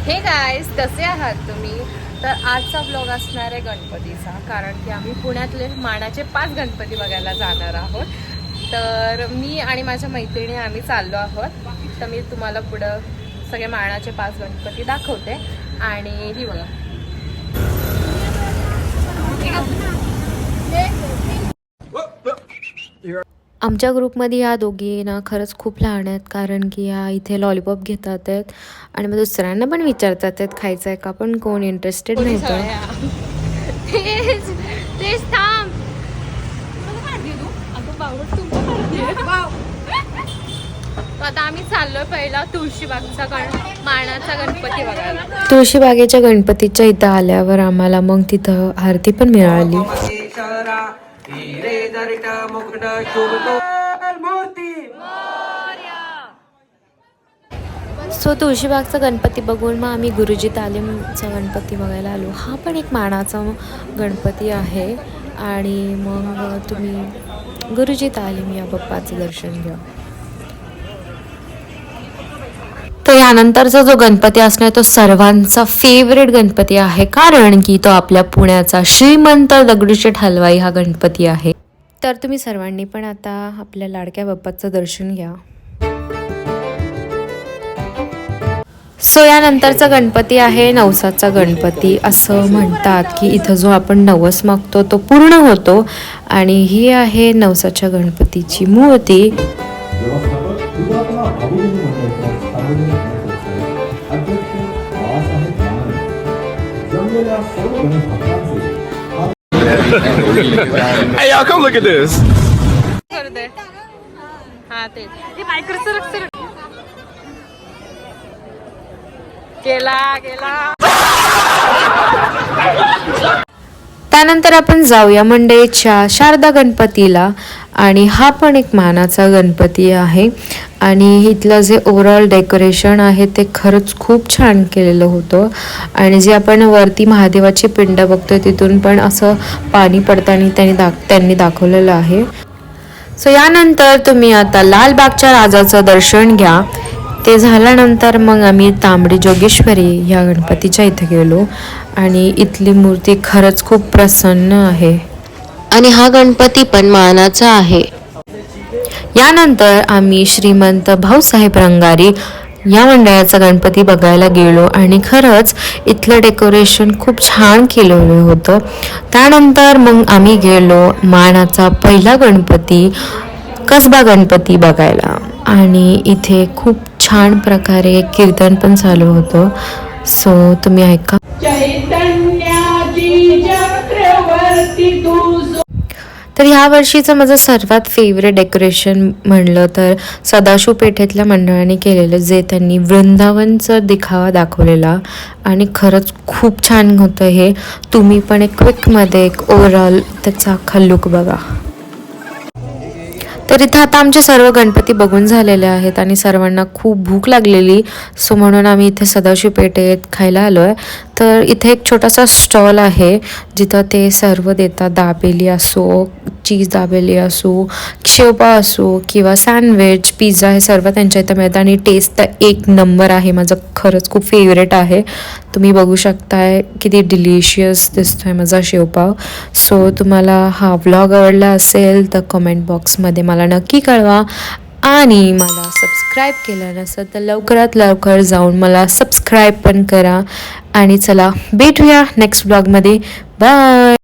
हे गाईज, कसे आहात तुम्ही? तर आजचा ब्लॉग असणार आहे गणपतीचा, कारण की आम्ही पुण्यातले मानाचे 5 गणपती बघायला जाणार आहोत. तर मी आणि माझ्या मैत्रिणी आम्ही चाललो आहोत. तर मी तुम्हाला पुढं सगळे मानाचे 5 गणपती दाखवते. आणि ही बघा, आमच्या ग्रुपमध्ये या दोघी ना खरंच खूप लहान आहेत, कारण की या इथे लॉलीपॉप घेतात आहेत आणि मग दुसऱ्यांना पण विचारतात आहेत खायचं आहे का, पण कोण इंटरेस्टेड नव्हतं. आता आम्ही चाललोय पहिला तुळशीबागचा मानाचा गणपती बघायला. तुळशीबागेच्या गणपतीच्या इथं आल्यावर आम्हाला मग तिथं आरती पण मिळाली. सो तुळशीबागचा गणपती बघून मग आम्ही गुरुजी तालीमचा गणपती बघायला आलो. हा पण एक मानाचा गणपती आहे आणि मग तुम्ही गुरुजी तालीम या बाप्पाचं दर्शन घ्या. तर यानंतरचा जो गणपती असणार तो सर्वांचा फेवरेट गणपती आहे, कारण की तो आपल्या पुण्याचा श्रीमंत दगडूशेठ हलवाई हा गणपती आहे. तर तुम्ही सर्वांनी पण आता आपल्या लाडक्या बाप्पाचं दर्शन घ्या. सो यानंतरचा गणपती आहे नवसाचा गणपती. असं म्हणतात की इथं जो आपण नवस मागतो तो पूर्ण होतो, आणि ही आहे नवसाच्या गणपतीची मूर्ती. Hey y'all, come look at this. त्यानंतर आपण जाऊया मंडईच्या शारदा गणपतीला, आणि हा पण एक मानाचा गणपती आहे. आणि इथलं जे ओव्हरऑल डेकोरेशन आहे ते खरंच खूप छान केलेलं होतं. आणि जे आपण वरती महादेवाची पिंड बघतोय तिथून पण असं पाणी पडताना त्यांनी दाखवलेलं आहे. सो यानंतर तुम्ही आता लालबागच्या राजाचं दर्शन घ्या. ते झाल्यानंतर मग आम्ही तांबडी जोगेश्वरी या गणपतीच्या इथे गेलो, आणि इथली मूर्ती खरंच खूप प्रसन्न आहे, आणि हा गणपती पण मानाचा आहे. यानंतर आम्ही श्रीमंत भाऊसाहेब रंगारी या मंडळाचा गणपती बघायला गेलो, आणि खरंच इथलं डेकोरेशन खूप छान केलेलं होतं. त्यानंतर मग आम्ही गेलो मानाचा पहिला गणपती कसबा गणपती बघायला, आणि इथे खूप छान प्रकारे कीर्तन पण चालू होतं. सो तुम्ही ऐका. तर ह्या वर्षीचं माझं सर्वात फेवरेट डेकोरेशन म्हणलं तर सदाशिव पेठेतल्या मंडळाने केलेलं, जे त्यांनी वृंदावनचं दिखावा दाखवलेला, आणि खरंच खूप छान होतं हे. तुम्ही पण एक क्विकमध्ये एक ओव्हरऑल त्याचा अख्खा लुक बघा. तर इथं आता आमचे सर्व गणपती बघून झालेले आहेत, आणि सर्वांना खूप भूक लागलेली. सो म्हणून आम्ही इथे सदाशिव पेठेत खायला आलो आहे. तर इथे एक छोटासा स्टॉल आहे जिथं ते सर्व देतात. दाबेली असो, चीज दाबेली असो, शेवपाव असो, किंवा सँडविच, पिझ्झा, हे सर्व त्यांच्या इथं मिळतं. आणि टेस्ट तर एक नंबर आहे, माझं खरंच खूप फेवरेट आहे. तुम्ही बघू शकताय किती डिलिशियस दिसतोय माझा शेवपाव. सो तुम्हाला हा व्लॉग आवडला असेल तर कमेंट बॉक्समध्ये मला नक्की कळवा, आणि मला सबस्क्राईब केलं नसेल तर लवकरात लवकर जाऊन मला सबस्क्राईब पण करा. आणि चला भेटूया नेक्स्ट ब्लॉगमध्ये. बाय.